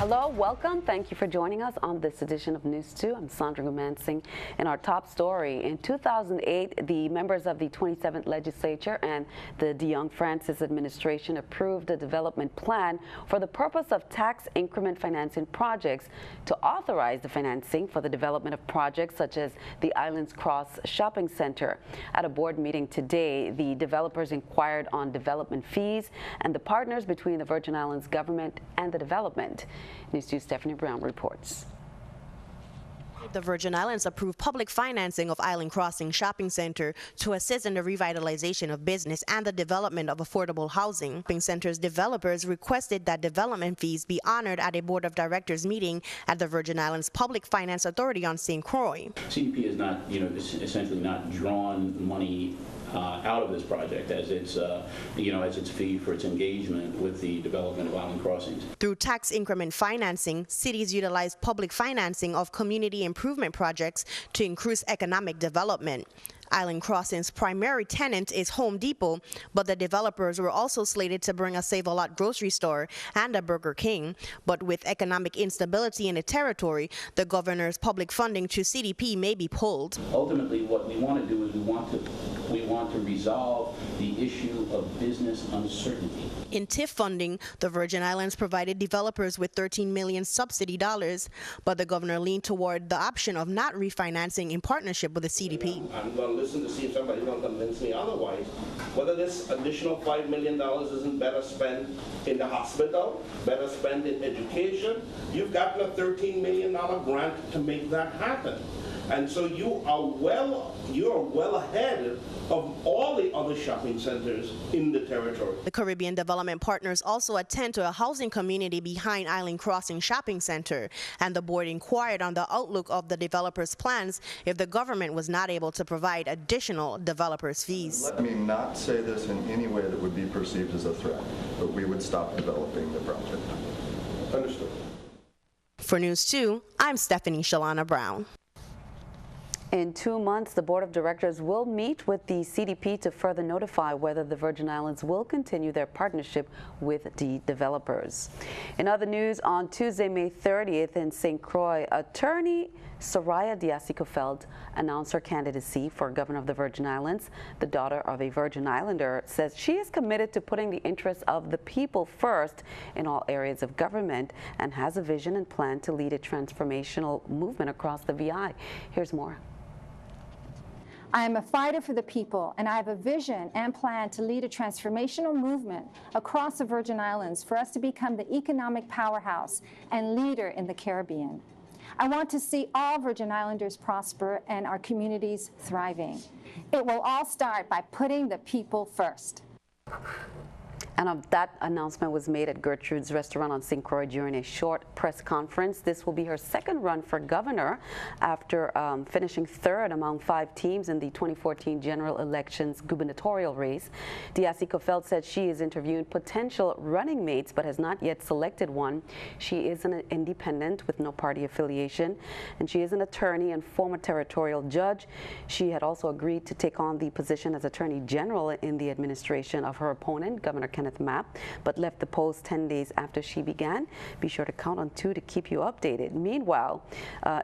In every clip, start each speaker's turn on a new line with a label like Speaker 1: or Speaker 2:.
Speaker 1: Hello, welcome. Thank you for joining us on this edition of News 2. I'm Sandra Gumansing. In our top story, in 2008, the members of the 27th Legislature and the DeYoung-Francis administration approved a development plan for the purpose of tax increment financing projects to authorize the financing for the development of projects such as the Islands Cross Shopping Center. At a board meeting today, the developers inquired on development fees and the partners between the Virgin Islands government and the development. News 2's Stephanie Brown reports.
Speaker 2: The Virgin Islands approved public financing of Island Crossing Shopping Center to assist in the revitalization of business and the development of affordable housing. Shopping center's developers requested that development fees be honored at a board of directors meeting at the Virgin Islands Public Finance Authority on St. Croix.
Speaker 3: CDP is not, essentially not drawn money out of this project as its, as its fee for its engagement with the development of island crossings.
Speaker 2: Through tax increment financing, cities utilize public financing of community improvement projects to increase economic development. Island Crossing's primary tenant is Home Depot, but the developers were also slated to bring a Save-A-Lot grocery store and a Burger King. But with economic instability in the territory, the governor's public funding to CDP may be pulled.
Speaker 3: Ultimately, what we want to do is we want to resolve the issue of business uncertainty.
Speaker 2: In TIF funding, the Virgin Islands provided developers with $13 million subsidy dollars, but the governor leaned toward the option of not refinancing in partnership with the CDP.
Speaker 4: I'm going to listen to see if somebody's going to convince me otherwise. Whether this additional $5 million isn't better spent in the hospital, better spent in education. You've gotten a $13 million grant to make that happen. And so you are well ahead of all the other shopping centers in the territory.
Speaker 2: The Caribbean Development Partners also attend to a housing community behind Island Crossing Shopping Center, and the board inquired on the outlook of the developers' plans if the government was not able to provide additional developers' fees.
Speaker 5: Let me not say this in any way that would be perceived as a threat, but we would stop developing the project.
Speaker 4: Understood.
Speaker 2: For News 2, I'm Stephanie Shalana Brown.
Speaker 1: In 2 months, the Board of Directors will meet with the CDP to further notify whether the Virgin Islands will continue their partnership with the developers. In other news, on Tuesday, May 30th in St. Croix, attorney Soraya Diasico-Feld announced her candidacy for governor of the Virgin Islands. The daughter of a Virgin Islander says she is committed to putting the interests of the people first in all areas of government and has a vision and plan to lead a transformational movement across the VI. Here's more.
Speaker 6: I am a fighter for the people, and I have a vision and plan to lead a transformational movement across the Virgin Islands for us to become the economic powerhouse and leader in the Caribbean. I want to see all Virgin Islanders prosper and our communities thriving. It will all start by putting the people first.
Speaker 1: And that announcement was made at Gertrude's restaurant on St. Croix during a short press conference. This will be her second run for governor after finishing third among 5 teams in the 2014 general elections gubernatorial race. Diasico-Feld said she is interviewing potential running mates but has not yet selected one. She is an independent with no party affiliation, and she is an attorney and former territorial judge. She had also agreed to take on the position as Attorney General in the administration of her opponent, Governor Kenneth Mapp, but left the post 10 days after she began. Be sure to count on 2 to keep you updated. Meanwhile,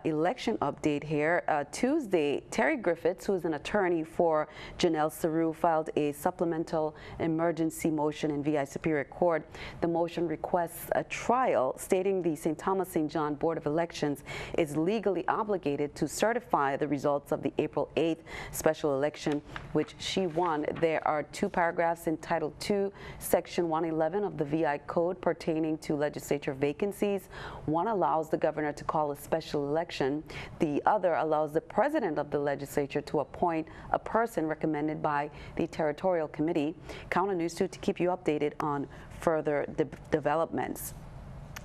Speaker 1: election update here. Tuesday, Terry Griffiths, who is an attorney for Janelle Saru, filed a supplemental emergency motion in VI Superior Court. The motion requests a trial, stating the St. Thomas St. John Board of Elections is legally obligated to certify the results of the April 8th special election, which she won. There are 2 paragraphs in Title 2, Section 111 of the VI Code pertaining to legislature vacancies. One allows the governor to call a special election. The other allows the president of the legislature to appoint a person recommended by the territorial committee. Count on News 2 to keep you updated on further developments.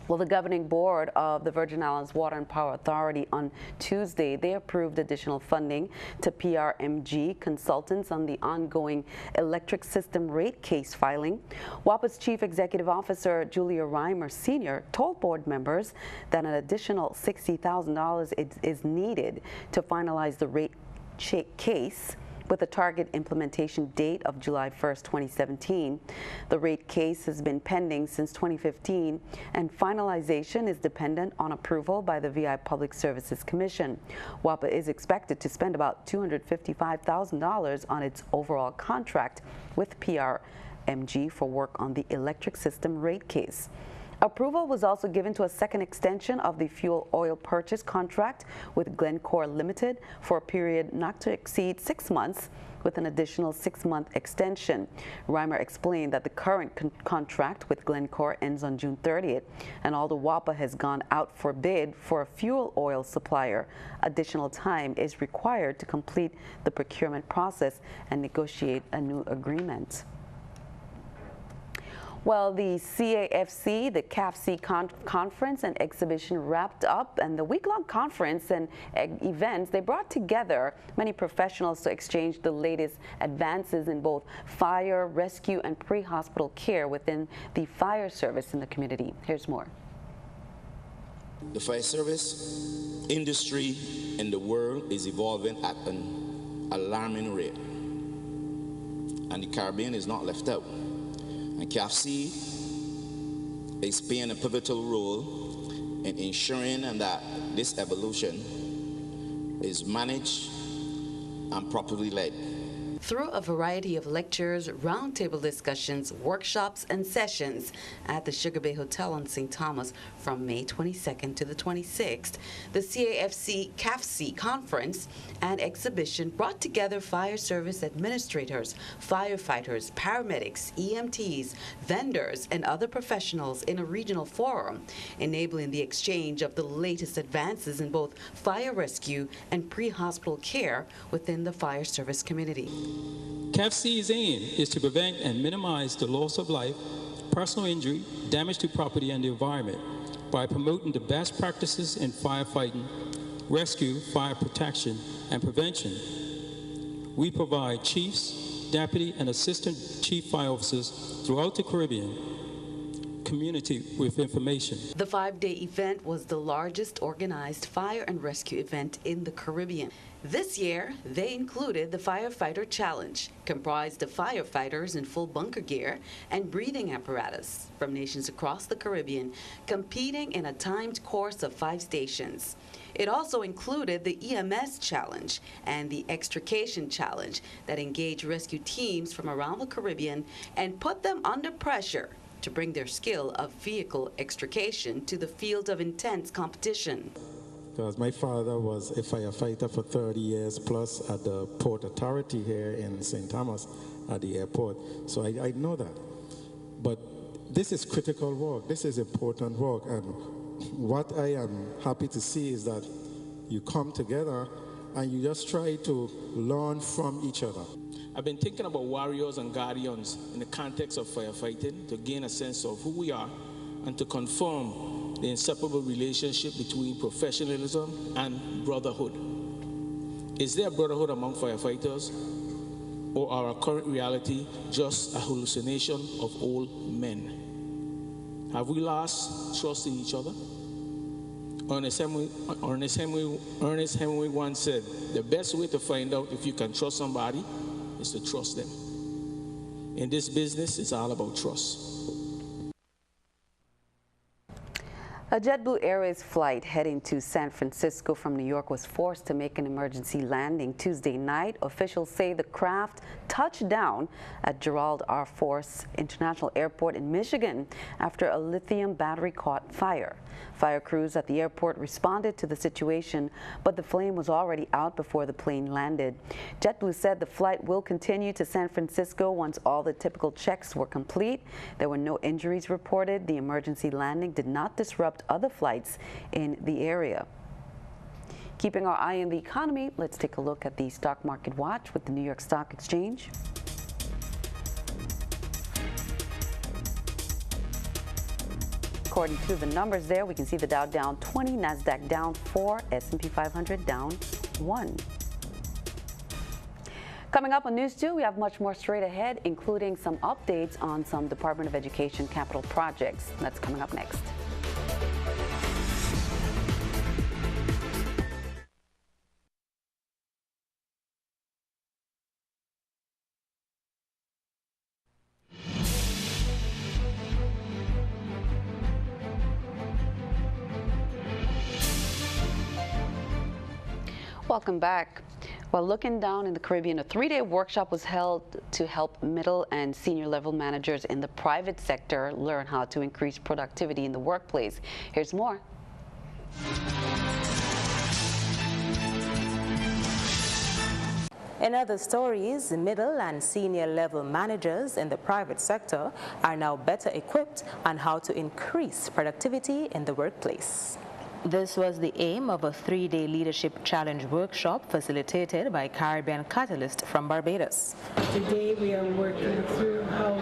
Speaker 1: Well, the governing board of the Virgin Islands Water and Power Authority on Tuesday, they approved additional funding to PRMG consultants on the ongoing electric system rate case filing. WAPA's Chief Executive Officer Julia Reimer Sr. told board members that an additional $60,000 is needed to finalize the rate case. with a target implementation date of July 1st, 2017. The rate case has been pending since 2015, and finalization is dependent on approval by the VI Public Services Commission. WAPA is expected to spend about $255,000 on its overall contract with PRMG for work on the electric system rate case. Approval was also given to a second extension of the fuel oil purchase contract with Glencore Limited for a period not to exceed 6 months, with an additional 6-month extension. Reimer explained that the current contract with Glencore ends on June 30th, and although WAPA has gone out for bid for a fuel oil supplier, additional time is required to complete the procurement process and negotiate a new agreement. Well, the CAFC, the CAFC conference and exhibition wrapped up, and the week-long conference and events, they brought together many professionals to exchange the latest advances in both fire, rescue, and pre-hospital care within the fire service in the community. Here's more.
Speaker 7: The fire service industry in the world is evolving at an alarming rate, and the Caribbean is not left out. And CAFC is playing a pivotal role in ensuring that this evolution is managed and properly led.
Speaker 1: Through a variety of lectures, roundtable discussions, workshops, and sessions at the Sugar Bay Hotel on St. Thomas from May 22nd to the 26th, the CAFC conference and exhibition brought together fire service administrators, firefighters, paramedics, EMTs, vendors, and other professionals in a regional forum, enabling the exchange of the latest advances in both fire rescue and pre-hospital care within the fire service community.
Speaker 8: CAFC's aim is to prevent and minimize the loss of life, personal injury, damage to property and the environment by promoting the best practices in firefighting, rescue, fire protection, and prevention. We provide chiefs, deputy, and assistant chief fire officers throughout the Caribbean community with information.
Speaker 1: The 5-day event was the largest organized fire and rescue event in the Caribbean. This year, they included the Firefighter Challenge, comprised of firefighters in full bunker gear and breathing apparatus from nations across the Caribbean, competing in a timed course of 5 stations. It also included the EMS Challenge and the Extrication Challenge that engaged rescue teams from around the Caribbean and put them under pressure to bring their skill of vehicle extrication to the field of intense competition.
Speaker 9: Because my father was a firefighter for 30 years plus at the Port Authority here in St. Thomas at the airport, so I know that. But this is critical work, this is important work, and what I am happy to see is that you come together and you just try to learn from each other.
Speaker 8: I've been thinking about warriors and guardians in the context of firefighting to gain a sense of who we are and to confirm the inseparable relationship between professionalism and brotherhood. Is there a brotherhood among firefighters, or are our current reality just a hallucination of old men? Have we lost trust in each other? Ernest Hemingway once said, the best way to find out if you can trust somebody is to trust them. In this business, it's all about trust.
Speaker 1: A JetBlue Airways flight heading to San Francisco from New York was forced to make an emergency landing Tuesday night. Officials say the craft touched down at Gerald R. Force International Airport in Michigan after a lithium battery caught fire. Fire crews at the airport responded to the situation, but the flame was already out before the plane landed. JetBlue said the flight will continue to San Francisco once all the typical checks were complete. There were no injuries reported. The emergency landing did not disrupt other flights in the area. Keeping our eye on the economy, let's take a look at the stock market watch with the New York Stock Exchange. According to the numbers there, we can see the Dow down 20, NASDAQ down 4, S&P 500 down 1. Coming up on News 2, we have much more straight ahead, including some updates on some Department of Education capital projects. That's coming up next. Welcome back. Well, looking down in the Caribbean, a 3-day workshop was held to help middle and senior level managers in the private sector learn how to increase productivity in the workplace. Here's more.
Speaker 10: In other stories, middle and senior level managers in the private sector are now better equipped on how to increase productivity in the workplace. This was the aim of a 3-day leadership challenge workshop facilitated by Caribbean Catalyst from Barbados.
Speaker 11: Today we are working through how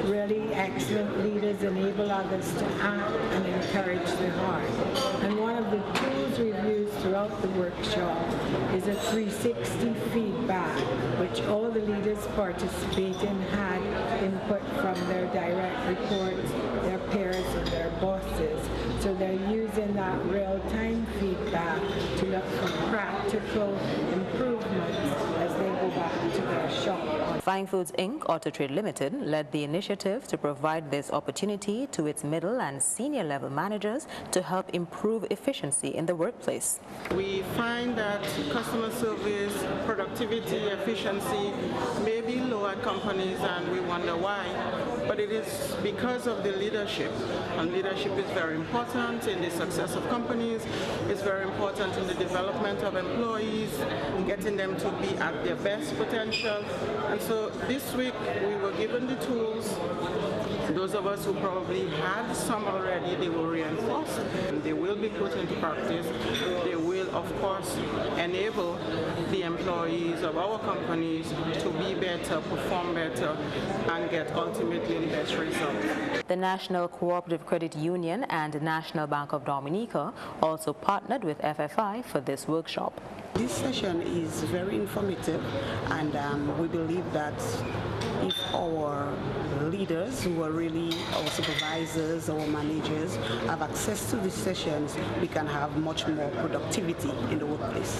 Speaker 11: really excellent leaders enable others to act and encourage the heart. And one of the tools we've used throughout the workshop is a 360 feedback, which all the leaders participating had input from their direct reports, their peers, and their bosses. So they're using that real-time feedback to look for practical improvements as they go back to their shop.
Speaker 10: Fine Foods Inc. Auto Trade Limited led the initiative to provide this opportunity to its middle and senior level managers to help improve efficiency in the workplace.
Speaker 12: We find that customer service, productivity, efficiency may be low at companies, and we wonder why. But it is because of the leadership, and leadership is very important in the success of companies. It's very important in the development of employees, getting them to be at their best potential. And so this week we were given the tools. Those of us who probably had some already, they were reinforced, and they will be put into practice. They will, of course, enable the employees of our companies to be better, perform better, and get ultimately the best results.
Speaker 10: The National Cooperative Credit Union and National Bank of Dominica also partnered with FFI for this workshop.
Speaker 13: This session is very informative, and we believe that if our leaders, who are really our supervisors, our managers, have access to these sessions, we can have much more productivity in the workplace.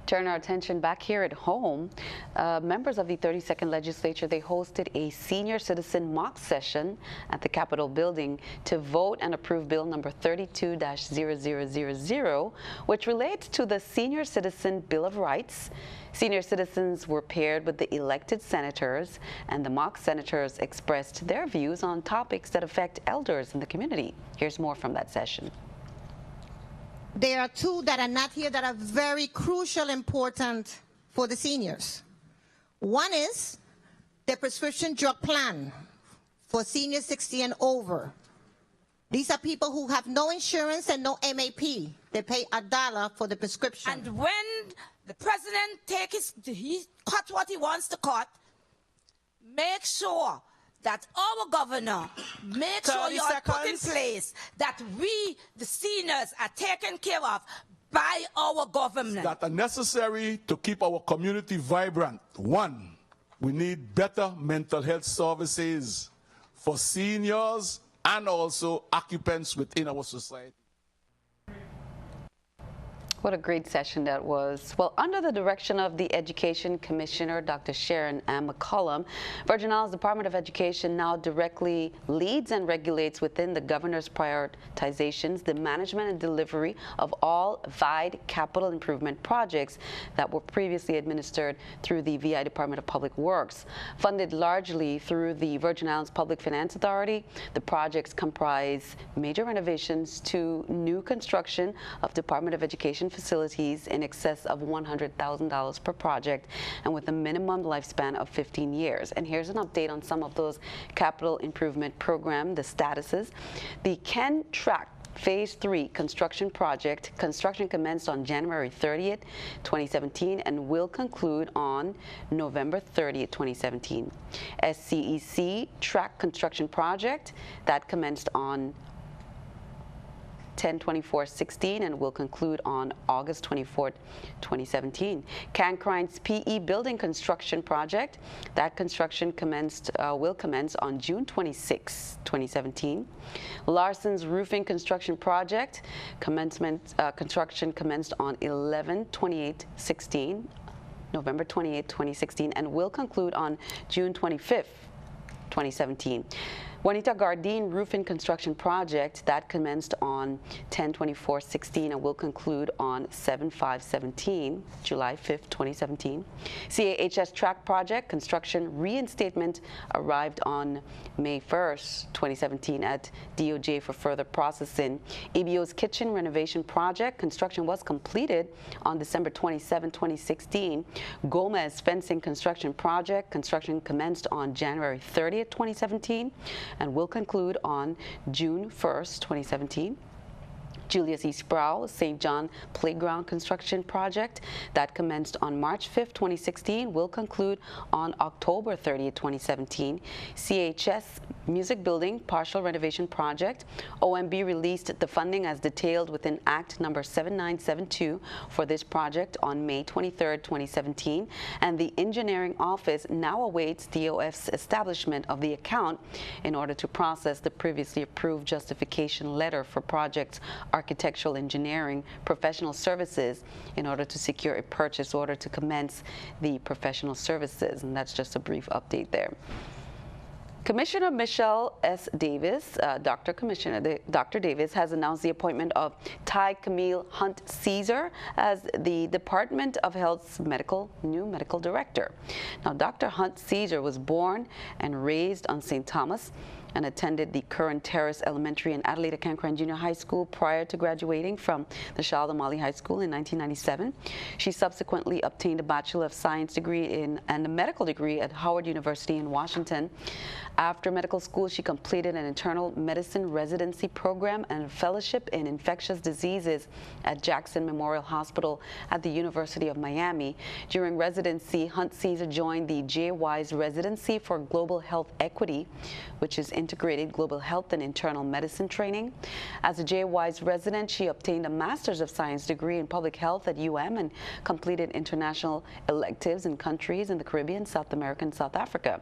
Speaker 1: Turn our attention back here at home. Members of the 32nd Legislature, they hosted a senior citizen mock session at the Capitol building to vote and approve Bill number 32-0000, which relates to the Senior Citizen Bill of Rights. Senior citizens were paired with the elected senators, and the mock senators expressed their views on topics that affect elders in the community. Here's more from that session.
Speaker 14: There are two that are not here that are very crucial, important for the seniors. One is the prescription drug plan for seniors 60 and over. These are people who have no insurance and no MAP. They pay $1 for the prescription.
Speaker 15: And when the president he cut what he wants to cut, make sure that our governor makes sure you are put in place that we, the seniors, are taken care of by our government.
Speaker 16: That are necessary to keep our community vibrant. One, we need better mental health services for seniors and also occupants within our society.
Speaker 1: What a great session that was. Well, under the direction of the Education Commissioner, Dr. Sharon M. McCollum, Virgin Islands Department of Education now directly leads and regulates within the governor's prioritizations the management and delivery of all VIDE capital improvement projects that were previously administered through the VI Department of Public Works. Funded largely through the Virgin Islands Public Finance Authority, the projects comprise major renovations to new construction of Department of Education facilities in excess of $100,000 per project, and with a minimum lifespan of 15 years. And here's an update on some of those capital improvement program, the statuses. The Ken Track Phase 3 construction project, construction commenced on January 30th, 2017 and will conclude on November 30th, 2017. SCEC track construction project, that commenced on 10/24/16 and will conclude on August 24th, 2017. Cancrine's PE building construction project, that construction will commence on June 26, 2017. Larson's roofing construction project, construction commenced on 11/28/16, November 28, 2016, and will conclude on June 25th, 2017. Juanita Gardine roofing construction project that commenced on 10/24/16 and will conclude on 7/5/17, July 5th, 2017. CAHS track project construction reinstatement arrived on May 1st, 2017 at DOJ for further processing. EBO's kitchen renovation project construction was completed on December 27, 2016. Gomez fencing construction project construction commenced on January 30th, 2017 and will conclude on June 1st, 2017. Julius E. Sproul St. John Playground construction project that commenced on March 5th, 2016 will conclude on October 30th, 2017. CHS Music Building partial renovation project. OMB released the funding as detailed within Act number 7972 for this project on May 23rd, 2017, and the engineering office now awaits DOF's establishment of the account in order to process the previously approved justification letter for projects architectural engineering professional services in order to secure a purchase order to commence the professional services. And that's just a brief update there. Commissioner Michelle S. Davis, Dr. Davis has announced the appointment of Ty Camille Hunt Caesar as the Department of Health's new medical director. Now, Dr. Hunt Caesar was born and raised on St. Thomas and attended the Curran Terrace Elementary and Adelaide Cancran Junior High School prior to graduating from the Charles O'Malley High School in 1997. She subsequently obtained a Bachelor of Science degree and a medical degree at Howard University in Washington. After medical school, she completed an internal medicine residency program and a fellowship in infectious diseases at Jackson Memorial Hospital at the University of Miami. During residency, Hunt Caesar joined the J. Wise Residency for Global Health Equity, which is integrated global health and internal medicine training. As a J. Wise resident, she obtained a Master's of Science degree in public health at UM and completed international electives in countries in the Caribbean, South America, and South Africa.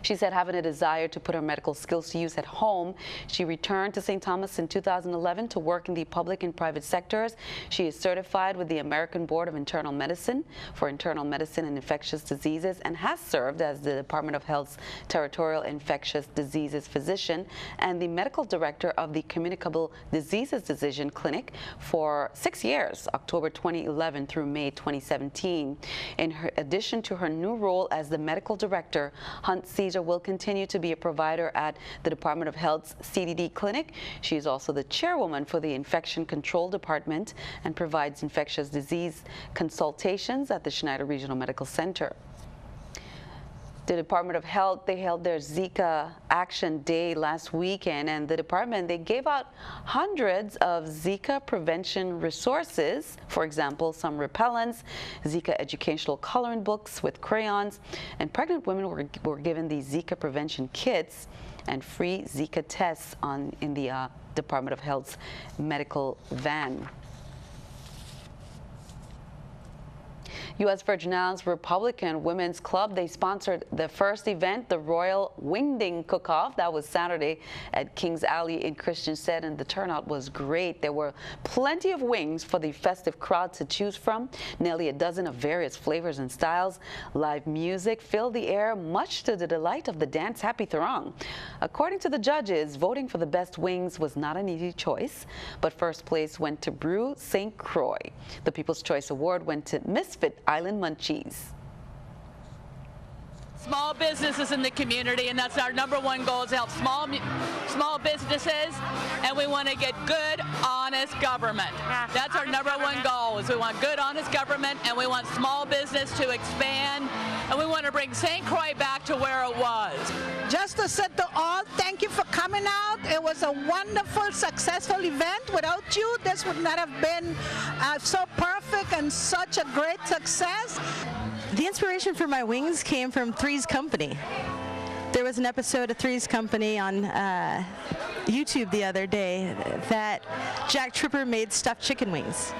Speaker 1: She said having a desire to put her medical skills to use at home, she returned to St. Thomas in 2011 to work in the public and private sectors. She is certified with the American Board of Internal Medicine for Internal Medicine and Infectious Diseases and has served as the Department of Health's Territorial Infectious Diseases Physician and the Medical Director of the Communicable Diseases Division Clinic for 6 years, October 2011 through May 2017. In addition to her new role as the Medical Director, Hunt Caesar will continue to be a provider at the Department of Health's CDD clinic. She is also the chairwoman for the Infection Control Department and provides infectious disease consultations at the Schneider Regional Medical Center. The Department of Health, they held their Zika Action Day last weekend, and the department, they gave out hundreds of Zika prevention resources. For example, some repellents, Zika educational coloring books with crayons, and pregnant women were given the Zika prevention kits and free Zika tests in the Department of Health's medical van. U.S. Virgin Islands Republican Women's Club, they sponsored the first event, the Royal Wingding Cook-Off. That was Saturday at Kings Alley in Christiansted, and the turnout was great. There were plenty of wings for the festive crowd to choose from, nearly a dozen of various flavors and styles. Live music filled the air, much to the delight of the dance-happy throng. According to the judges, voting for the best wings was not an easy choice, but first place went to Brew St. Croix. The People's Choice Award went to Misfit Island Munchies.
Speaker 17: Small businesses in the community, and that's our #1 goal, is to help small businesses, and we want to get good, honest government. That's our #1 goal, is we want good, honest government, and we want small business to expand, and we want to bring St. Croix back to where it was.
Speaker 18: Just to say to all, thank you for coming out. It was a wonderful, successful event. Without you, this would not have been so perfect and such a great success.
Speaker 19: The inspiration for my wings came from Three's Company. There was an episode of Three's Company on YouTube the other day that Jack Tripper made stuffed chicken wings.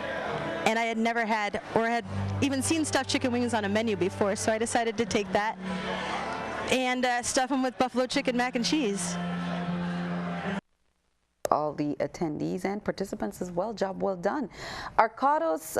Speaker 19: And I had never had or had even seen stuffed chicken wings on a menu before, so I decided to take that and stuff them with buffalo chicken mac and cheese.
Speaker 1: all the attendees and participants as well. Job well done. Arcos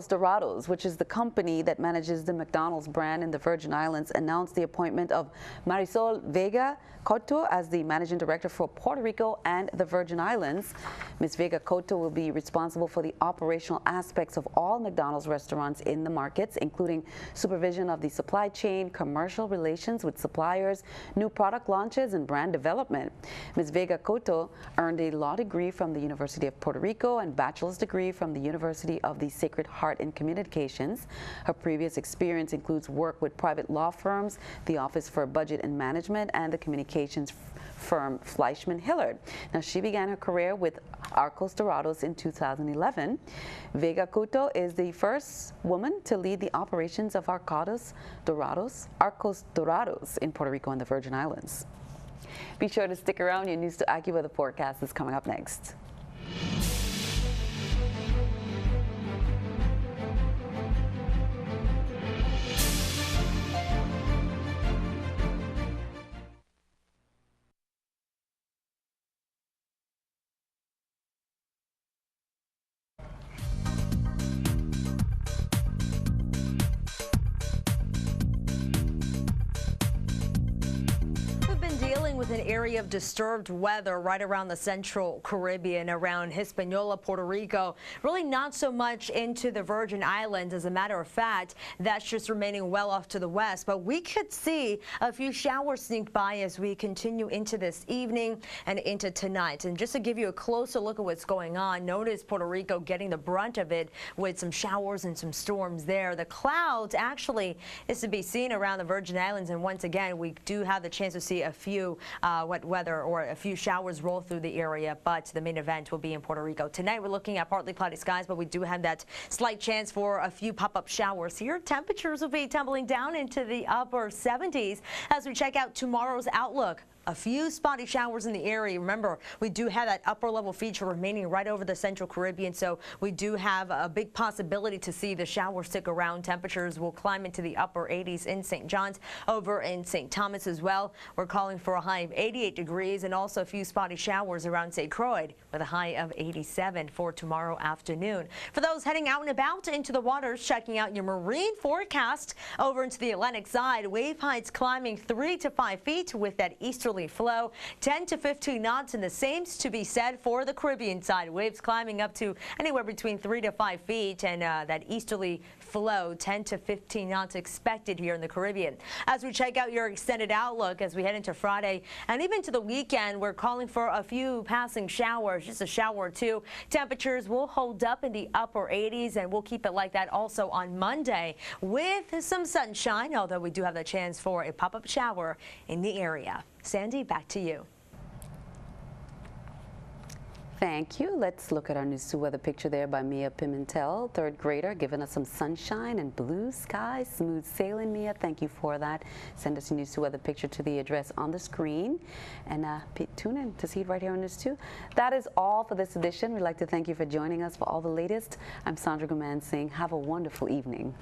Speaker 1: Dorados, which is the company that manages the McDonald's brand in the Virgin Islands, announced the appointment of Marisol Vega Cotto as the managing director for Puerto Rico and the Virgin Islands. Ms. Vega Cotto will be responsible for the operational aspects of all McDonald's restaurants in the markets, including supervision of the supply chain, commercial relations with suppliers, new product launches, and brand development. Ms. Vega Cotto earned a law degree from the University of Puerto Rico and bachelor's degree from the University of the Sacred Heart in Communications. Her previous experience includes work with private law firms, the Office for Budget and Management, and the communications firm Fleischman Hillard. Now, she began her career with Arcos Dorados in 2011. Vega Cotto is the first woman to lead the operations of Arcos Dorados in Puerto Rico and the Virgin Islands. Be sure to stick around. Your News to AccuWeather forecast is coming up next.
Speaker 20: With an area of disturbed weather right around the Central Caribbean, around Hispaniola, Puerto Rico, really not so much into the Virgin Islands. As a matter of fact, that's just remaining well off to the west, but we could see a few showers sneak by as we continue into this evening and into tonight. And just to give you a closer look at what's going on, notice Puerto Rico getting the brunt of it with some showers and some storms there. The clouds actually is to be seen around the Virgin Islands, and once again, we do have the chance to see a few wet weather or a few showers roll through the area, but the main event will be in Puerto Rico. Tonight we're looking at partly cloudy skies, but we do have that slight chance for a few pop-up showers here. Temperatures will be tumbling down into the upper 70s as we check out tomorrow's outlook. A few spotty showers in the area. Remember, we do have that upper level feature remaining right over the Central Caribbean, so we do have a big possibility to see the showers stick around. Temperatures will climb into the upper 80s in St. John's, over in St. Thomas as well. We're calling for a high of 88 degrees and also a few spotty showers around St. Croix with a high of 87 for tomorrow afternoon. For those heading out and about into the waters, checking out your marine forecast over into the Atlantic side, wave heights climbing 3 to 5 feet with that easterly flow, 10 to 15 knots, and the same to be said for the Caribbean side. Waves climbing up to anywhere between 3 to 5 feet, and that easterly flow, 10 to 15 knots expected here in the Caribbean. As we check out your extended outlook as we head into Friday and even to the weekend, we're calling for a few passing showers, just a shower or two. Temperatures will hold up in the upper 80s, and we'll keep it like that also on Monday with some sunshine, although we do have the chance for a pop-up shower in the area. Sandy, back to you.
Speaker 1: Thank you. Let's look at our News 2 weather picture there by Mia Pimentel, third grader, giving us some sunshine and blue skies. Smooth sailing, Mia. Thank you for that. Send us your News 2 weather picture to the address on the screen. And tune in to see it right here on News 2. That is all for this edition. We'd like to thank you for joining us for all the latest. I'm Sandra Guman saying have a wonderful evening.